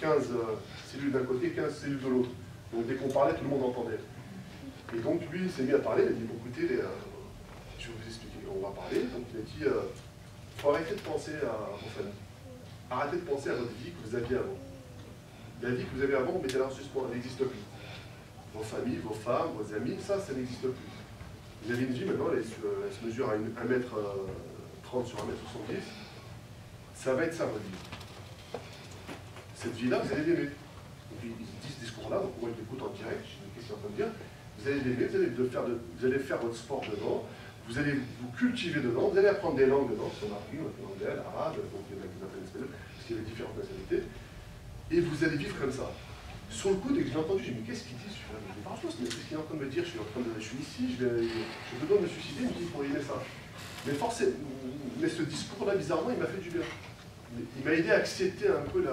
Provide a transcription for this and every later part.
15 cellules d'un côté, 15 cellules de l'autre. Donc dès qu'on parlait, tout le monde entendait. Et donc lui, il s'est mis à parler, il a dit, bon écoutez, je vais vous expliquer, on va parler. Donc il a dit, il faut arrêter de penser à vos familles. Arrêtez de penser à votre vie que vous aviez avant. La vie que vous avez avant, mettez-la en suspens, elle n'existe plus. Vos familles, vos femmes, vos amis, ça n'existe plus. Vous avez une vie maintenant, elle se mesure à 1m30 sur 1m70. Ça va être ça, votre vie. Cette vie-là, vous allez l'aimer. Donc ils disent ce discours-là, donc moi je l'écoute en direct, je dis qu'est-ce qu'il est en train de dire. Vous allez l'aimer, vous allez faire votre sport dedans, vous allez vous cultiver dedans, vous allez apprendre des langues dedans, on a appris l'anglais, l'arabe, donc il y en a qui s'appellent l'espagnol, parce qu'il y avait différentes nationalités, et vous allez vivre comme ça. Sur le coup, dès que je l'ai entendu, j'ai dit mais qu'est-ce qu'il dit celui-là? Je dis pas mais qu'est-ce qu'il est en train de me dire? Je suis ici, je besoin de me suicider, il me dit pour aimer ça. Mais forcément, mais ce discours-là, bizarrement, il m'a fait du bien. Il m'a aidé à accepter un peu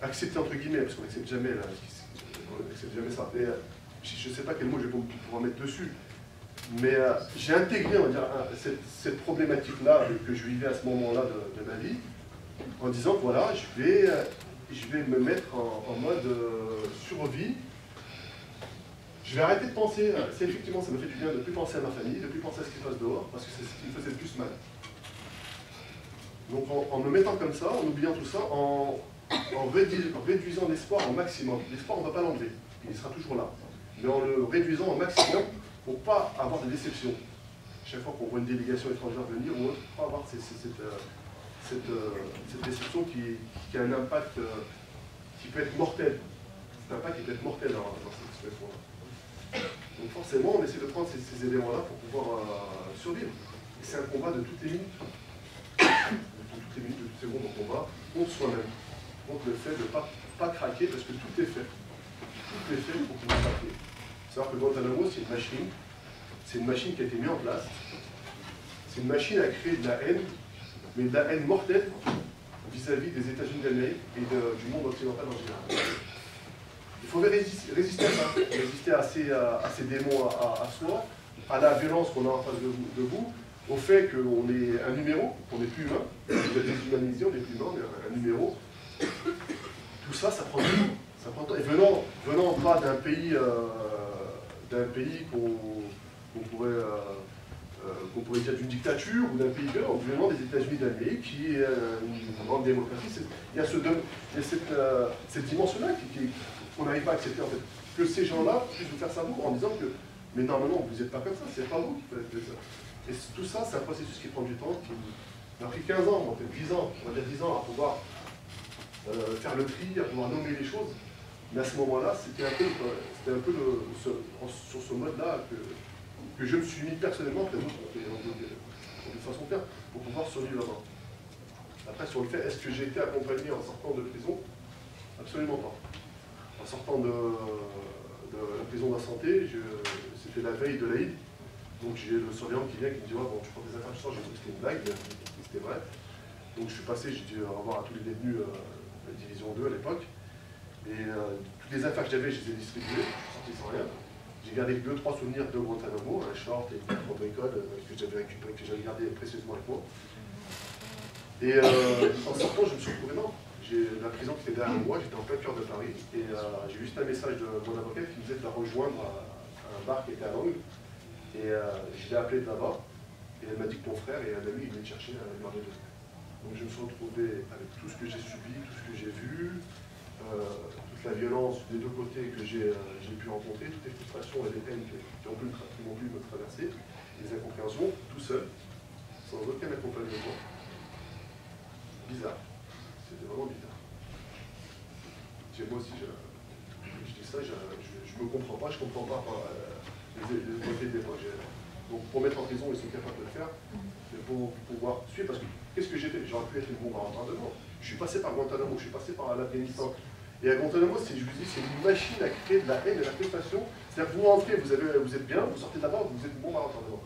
accepter entre guillemets, parce qu'on n'accepte jamais, ça. Et, je ne sais pas quel mot je vais pouvoir mettre dessus, mais j'ai intégré, on va dire, cette problématique-là que je vivais à ce moment-là de ma vie, en disant que voilà, je vais me mettre en mode survie. Je vais arrêter de penser, effectivement ça me fait du bien de ne plus penser à ma famille, de ne plus penser à ce qui se passe dehors, parce que c'est ce qui me faisait le plus mal. Donc en me mettant comme ça, en oubliant tout ça, en réduisant l'espoir au maximum. L'espoir, on ne va pas l'enlever, il sera toujours là. Mais en le réduisant au maximum pour ne pas avoir de déception. Chaque fois qu'on voit une délégation étrangère venir, on ne peut pas avoir cette déception qui a un impact qui peut être mortel. Cet impact qui peut être mortel dans cette situation-là. Donc forcément, on essaie de prendre ces éléments-là pour pouvoir survivre. Et c'est un combat de toutes les minutes. De toutes les minutes, de toutes les secondes, on combat contre soi-même. Contre le fait de ne pas craquer parce que tout est fait. Tout est fait pour pouvoir craquer. C'est-à-dire que Guantanamo, c'est une machine. C'est une machine qui a été mise en place. C'est une machine à créer de la haine, mais de la haine mortelle vis-à-vis des États-Unis d'Amérique et du monde occidental en général. Il faut résister à ça, résister à ces démons à soi, à la violence qu'on a en face de vous, au fait qu'on est un numéro, qu'on n'est plus humain, on est déshumanisé, on n'est plus humain, on est un numéro. Tout ça, ça prend du temps. Ça prend du temps. Et venant pas d'un pays qu'on pourrait dire d'une dictature ou d'un pays venant des États-Unis d'Amérique, qui est une grande démocratie, il y a cette dimension-là qu'on n'arrive pas à accepter en fait. Que ces gens-là puissent vous faire savoir en disant que, mais normalement, vous n'êtes pas comme ça, c'est pas vous qui faites ça. Et tout ça, c'est un processus qui prend du temps, qui m'a pris 15 ans, en fait 10 ans, on va dire 10 ans à pouvoir faire le tri, à pouvoir nommer les choses. Mais à ce moment-là, c'était un peu sur ce mode-là que je me suis mis personnellement, après d'autres ont de façon faire, pour pouvoir survivre là-bas. Après, sur le fait, est-ce que j'ai été accompagné en sortant de prison? Absolument pas. En sortant de la prison de la santé, c'était la veille de l'Aïd, donc j'ai le surveillant qui vient qui me dit ouais, bon, tu prends tes affaires, je sors, j'ai cru que c'était une blague, c'était vrai. Donc je suis passé, j'ai dit au revoir à tous les détenus de la division 2 à l'époque. Et toutes les affaires que j'avais, je les ai distribuées, je suis sorti sans rien. J'ai gardé 2-3 souvenirs de Guantanamo, un short et une bricole que j'avais récupéré, que j'avais gardé précieusement avec moi. Et en sortant, je me suis retrouvé non. La prison qui était derrière moi, j'étais en plein cœur de Paris, et j'ai vu juste un message de mon avocat qui me disait de la rejoindre à un bar qui était à l'angle. Et je l'ai appelé de là-bas, et elle m'a dit que ton frère et un ami, ils venaient te chercher à Marne 2. Donc je me suis retrouvé avec tout ce que j'ai subi, tout ce que j'ai vu, toute la violence des deux côtés que j'ai pu rencontrer, toutes les frustrations et les peines qui m'ont pu me traverser, les incompréhensions, tout seul, sans aucun accompagnement. Bizarre. C'était vraiment bizarre. Moi aussi, je dis ça, je me comprends pas, je comprends pas les côtés des fois. Donc pour mettre en prison, ils sont capables de le faire, mais pour pouvoir suivre, parce que qu'est-ce que j'ai fait? J'aurais pu être une bombe à retardement. Je suis passé par Guantanamo, je suis passé par l'Afghanistan. Et à Guantanamo, je vous dis, c'est une machine à créer de la haine et de la frustration. C'est-à-dire que vous rentrez, vous êtes bien, vous sortez de là-bas, vous êtes une bombe à retardement.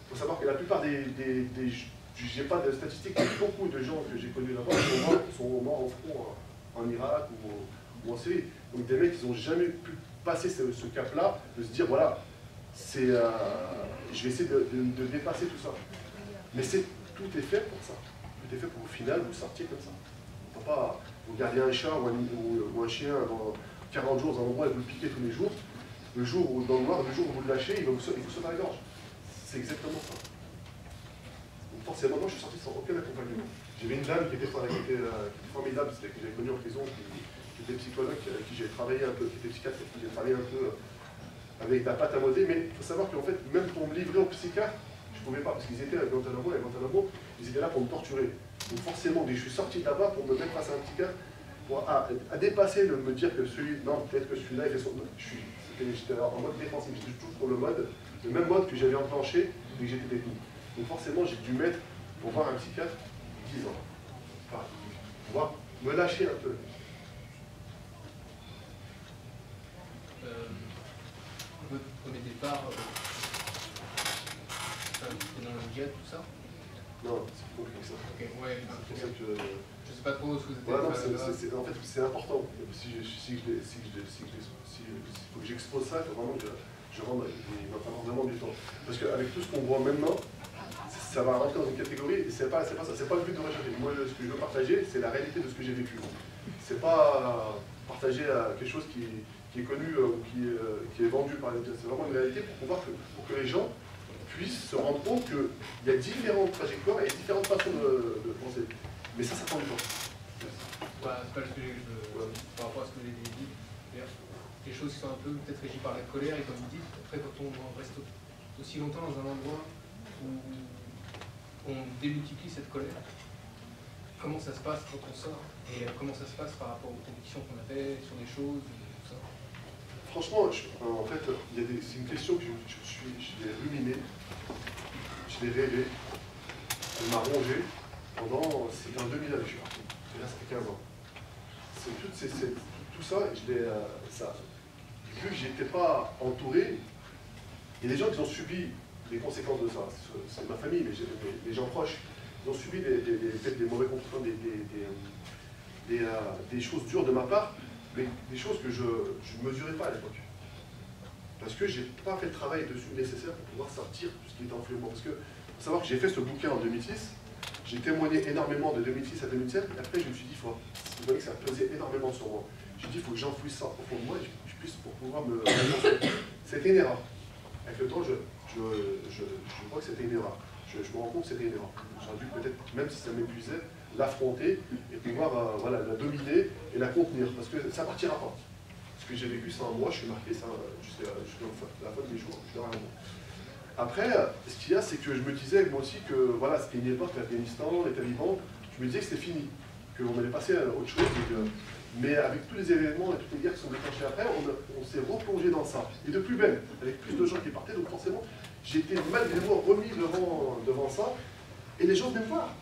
Il faut savoir que la plupart je n'ai pas de statistiques, mais beaucoup de gens que j'ai connus là-bas sont morts au front en Irak ou en Syrie. Donc des mecs qui n'ont jamais pu passer ce cap-là, de se dire voilà, je vais essayer de dépasser tout ça. Mais tout est fait pour ça. Tout est fait pour au final vous sortir comme ça. vous gardez un chat ou un chien dans 40 jours dans un endroit et vous le piquez tous les jours, le jour où, dans le noir, le jour où vous le lâchez, il vous saute à la gorge. C'est exactement ça. Donc forcément, moi je suis sorti sans aucun accompagnement. J'avais une dame qui était formidable, que j'avais connue en prison, qui était psychologue, avec qui j'ai travaillé un peu, qui était psychiatre, avec qui j'ai travaillé un peu avec la pâte à modeler, mais il faut savoir qu'en fait, même pour me livrer au psychiatre, je ne pouvais pas, parce qu'ils étaient avec Guantanamo, ils étaient là pour me torturer. Donc forcément, dès que je suis sorti de là-bas pour me mettre face à un psychiatre, à dépasser, de me dire que non, peut-être que celui-là, il fait son... J'étais en mode défensif, j'étais toujours sur le même mode que j'avais enclenché dès que j'étais détenu. Donc forcément, j'ai dû mettre, pour voir un psychiatre, 10 ans. Enfin, pour pouvoir me lâcher un peu. Votre premier départ, c'était dans le jet, tout ça? Non, c'est plus compliqué que ça. Ok, ouais. C'est pour ça que je sais pas trop ce que vous ouais, non, en fait, c'est important. Si faut que j'expose ça, il faut vraiment que je rende, il va falloir vraiment du temps. Parce qu'avec tout ce qu'on voit maintenant, ça va rentrer dans une catégorie, et c'est pas ça, c'est pas le but de rechercher. Moi, ce que je veux partager, c'est la réalité de ce que j'ai vécu. C'est pas partager quelque chose qui est connu ou qui est vendu par les médias. C'est vraiment une réalité pour que les gens puissent se rendre compte qu'il y a différentes trajectoires et différentes façons de penser. Mais ça prend du temps. Voilà, c'est pas le sujet que je veux, par rapport à ce que vous avez dit. Des choses qui sont un peu peut-être régies par la colère, et comme vous dites, après quand on reste aussi longtemps dans un endroit où on démultiplie cette colère, comment ça se passe quand on sort? Et comment ça se passe par rapport aux convictions qu'on avait sur des choses, tout ça? Franchement, en fait, c'est une question que je l'ai ruminée, je l'ai rêvée, elle m'a rongé pendant, c'était en 2000 que je suis parti, et là ça fait 15 ans. Tout ça, vu que je n'étais pas entouré, il y a des gens qui ont subi les conséquences de ça, c'est ma famille, mais les gens proches, ils ont subi des mauvais comportements, des choses dures de ma part, mais des choses que je ne mesurais pas à l'époque. Parce que je n'ai pas fait le travail dessus nécessaire pour pouvoir sortir tout ce qui était enflé en moi. Parce que, il faut savoir que j'ai fait ce bouquin en 2006, j'ai témoigné énormément de 2006 à 2007, et après je me suis dit, vous voyez que ça pesait énormément sur moi. J'ai dit, il faut que j'enfouisse ça au fond de moi et je puisse pour pouvoir me... C'était une erreur. Avec le temps, je vois que c'était une erreur. Je me rends compte que c'était une erreur. J'aurais dû peut-être, même si ça m'épuisait, l'affronter et pouvoir voilà, la dominer et la contenir. Parce que ça partira pas. Ce que j'ai vécu, c'est un mois, je suis marqué, jusqu'à la fin de mes jours. Après, ce qu'il y a, c'est que je me disais moi aussi que voilà, c'était une époque, l'Afghanistan, les talibans, je me disais que c'était fini, qu'on allait passer à autre chose. Mais avec tous les événements et toutes les guerres qui sont déclenchées après, on s'est replongé dans ça. Et de plus belle, avec plus de gens qui partaient, donc forcément, j'étais malgré moi remis devant ça, et les gens venaient me voir.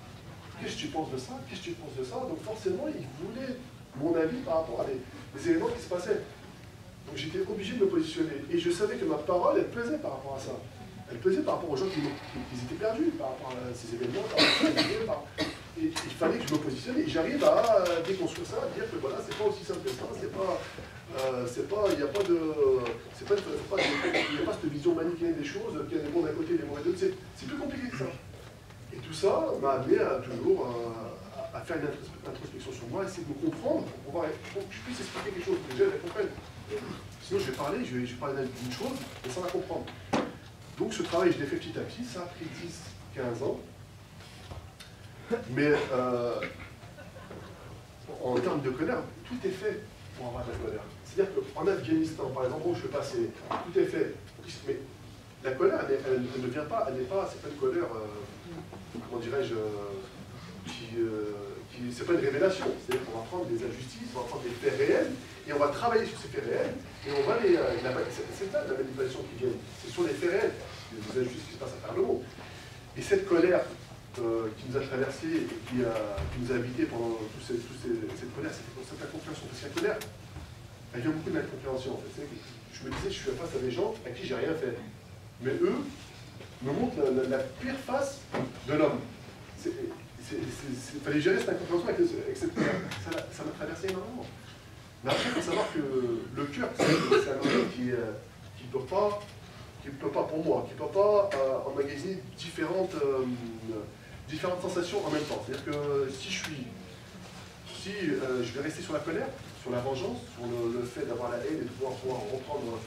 Qu'est-ce que tu penses de ça? Qu'est-ce que tu penses de ça? Donc forcément, ils voulaient mon avis par rapport à des événements qui se passaient. Donc j'étais obligé de me positionner. Et je savais que ma parole, elle pesait par rapport à ça. Elle pesait par rapport aux gens qui étaient perdus, par rapport à ces événements, et il fallait que je me positionne. Et j'arrive à déconstruire ça, à dire que voilà, c'est pas aussi simple que ça, il n'y a pas cette vision manichéenne des choses, qu'il y a des bons d'un côté et des mauvais de l'autre. C'est plus compliqué que ça. Et tout ça m'a amené à toujours à faire une introspection sur moi, essayer de me comprendre pour que je puisse expliquer quelque chose, que les gens la comprennent. Sinon, je vais parler d'une chose, mais sans la comprendre. Donc, ce travail, je l'ai fait petit à petit, ça a pris 10-15 ans. Mais en termes de colère, tout est fait pour avoir de la colère. C'est-à-dire qu'en Afghanistan, par exemple, où je suis passé, tout est fait. Mais la colère, elle ne vient pas, c'est pas une colère, comment dirais-je, c'est pas une révélation. C'est-à-dire qu'on va prendre des injustices, on va prendre des faits réels, et on va travailler sur ces faits réels, et on va c'est ça la manipulation qui vient. C'est sur les faits réels, des injustices qui se passent à travers le monde. Et cette colère qui nous a traversé et qui nous a habité pendant cette colère, cette incompréhension. Parce que la colère, elle vient beaucoup de l'incompréhension. En fait. Je me disais, je suis face à des gens à qui j'ai rien fait. Mais eux me montrent la pire face de l'homme. Il fallait gérer cette incompréhension avec cette colère. Ça m'a traversé énormément. Mais après, il faut savoir que le cœur, c'est un organe qui ne peut pas, pour moi, qui ne peut pas emmagasiner différentes sensations en même temps. C'est-à-dire que si je suis si je vais rester sur la colère, sur la vengeance, sur le fait d'avoir la haine et de pouvoir reprendre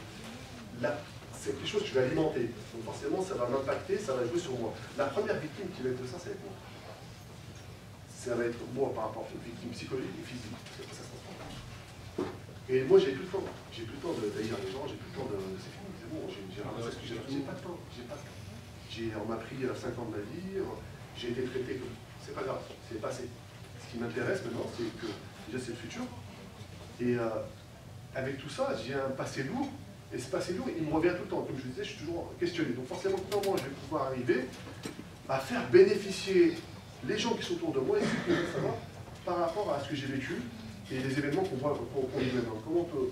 c'est quelque chose que je vais alimenter. Donc forcément, ça va m'impacter, ça va jouer sur moi. La première victime qui va être de ça, ça va être moi. Ça va être moi par rapport aux victimes psychologiques et physiques. Ça se transforme. Et moi, j'ai plus le temps. J'ai plus le temps d'haïr les gens, j'ai plus le temps de... C'est fini, c'est bon, j'ai ramassé ce que j'ai pas de temps. J'ai pas de temps. On m'a pris 5 ans de ma vie, j'ai été traité comme... C'est pas grave, c'est passé. Ce qui m'intéresse maintenant, c'est que déjà c'est le futur. Et avec tout ça, j'ai un passé lourd. Et ce passé lourd, il me revient tout le temps. Comme je disais, je suis toujours questionné. Donc forcément, comment je vais pouvoir arriver à faire bénéficier les gens qui sont autour de moi et ceux qui veulent savoir par rapport à ce que j'ai vécu et les événements qu'on vit maintenant. Comment on peut...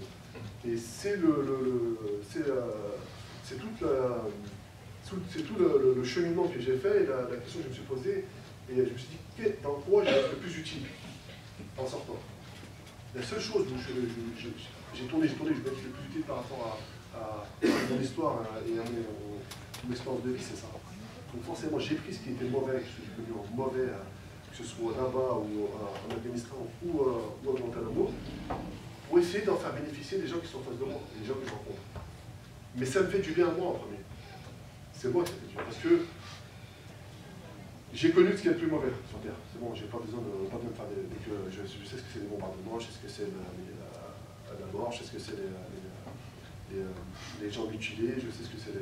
Et c'est tout le cheminement que j'ai fait et la question que je me suis posée. Et je me suis dit, dans quoi je vais être le plus utile en sortant. La seule chose où j'ai tourné, je vais être le plus utile par rapport à mon histoire et à mon expérience de vie, c'est ça. Donc forcément, j'ai pris ce qui était mauvais, ce que j'ai connu en mauvais, que ce soit là-bas ou en Afghanistan ou à Guantanamo, pour essayer d'en faire bénéficier des gens qui sont en face de moi, des gens que je rencontre. Mais ça me fait du bien à moi en premier. C'est moi qui ça fait du bien, parce que j'ai connu ce qui est le plus mauvais sur Terre. C'est bon, j'ai pas besoin de me faire je sais ce que c'est les bombardements, je sais ce que c'est la mort, je sais ce que c'est les gens mutilés, je sais ce que c'est.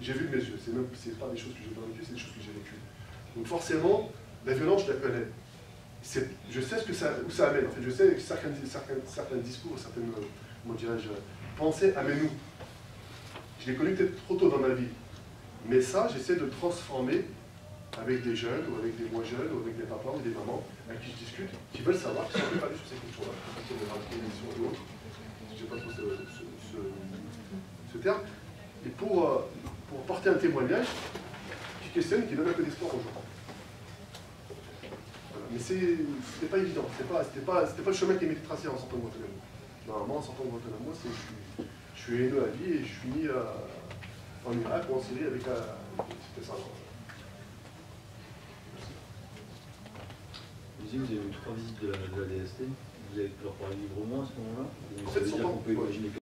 J'ai vu de mes yeux, c'est pas des choses que j'ai pas vécues, c'est des choses que j'ai vécues. Donc forcément, la violence, je la connais. Je sais où ça amène, en fait. Je sais que certains discours, certaines, comment dirais-je, pensées amènent nous. Je l'ai connu peut-être trop tôt dans ma vie. Mais ça, j'essaie de transformer avec des jeunes, ou avec des moins jeunes, ou avec des papas ou des mamans avec qui je discute, qui veulent savoir, qui sont préparés sur ces questions-là, de radicalisation et autres. Je n'ai pas trop ce terme. Et pour porter un témoignage qui questionne, qui donne un peu d'espoir aux gens. Voilà. Mais c'était pas évident, c'était pas le chemin qui m'était tracé en sortant de Guantanamo. Normalement, en sortant de Guantanamo, je suis haineux à vie et je finis en Irak ou en Syrie avec c'était ça. Vous avez eu 3 visites de la DST, vous avez pu leur parler librement à ce moment-là? En fait,